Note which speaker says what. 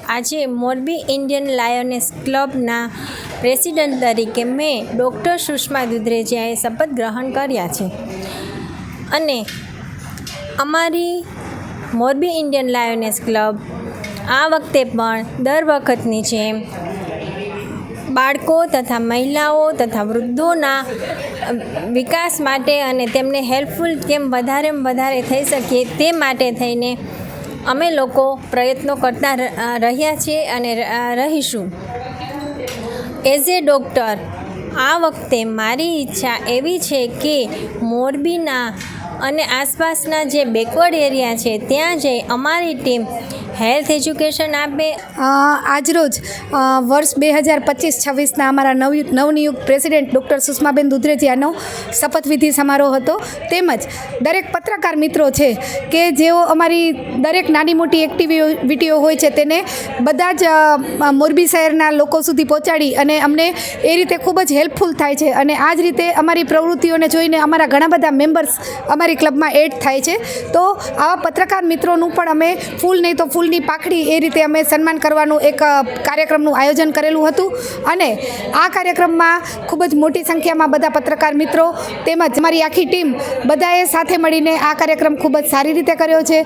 Speaker 1: આજે Morbi Indian લાયનેસ ક્લબના president તરીકે મેં ડૉક્ટર સુષ્મા દુધરેજિયાએ શપથ ગ્રહણ કર્યા છે અને અમારી મોરબી ઇન્ડિયન લાયનેસ ક્લબ આ વખતે પણ દર વખતની જેમ બાળકો તથા મહિલાઓ તથા વૃદ્ધોના વિકાસ માટે અને તેમને હેલ્પફુલ કેમ વધારે થઈ શકીએ તે માટે થઈને અમે લોકો પ્રયત્નો કરતા રહ્યા છીએ અને રહીશું. એઝ એ ડૉક્ટર આ વખતે મારી ઈચ્છા એવી છે કે મોરબીના અને આસપાસના જે બેકવર્ડ એરિયા છે ત્યાં જઈ અમારી ટીમ હેલ્થ એજ્યુકેશન આપે.
Speaker 2: આજરોજ વર્ષ 2025-26ના અમારા નવનિયુક્ત પ્રેસિડેન્ટ ડૉક્ટર સુષ્માબેન દુધરેજિયાનો શપથવિધિ સમારોહ હતો. તેમજ દરેક પત્રકાર મિત્રો છે કે જેઓ અમારી દરેક નાની મોટી એક્ટિવિટીઓ હોય છે તેને બધા જ મોરબી શહેરના લોકો સુધી પહોંચાડી અને અમને એ રીતે ખૂબ જ હેલ્પફુલ થાય છે અને આ જ રીતે અમારી પ્રવૃત્તિઓને જોઈને અમારા ઘણા બધા મેમ્બર્સ અમારી ક્લબમાં એડ થાય છે. તો આવા પત્રકાર મિત્રોનું પણ અમે ફૂલ નહીં તો ફૂલની પાખડી એ રીતે અમે સન્માન કરવાનું એક કાર્યક્રમનું આયોજન કરેલું હતું અને આ કાર્યક્રમમાં ખૂબ જ મોટી સંખ્યામાં બધા પત્રકાર મિત્રો તેમજ અમારી આખી ટીમ બધાએ સાથે મળીને આ કાર્યક્રમ ખૂબ જ સારી રીતે કર્યો છે.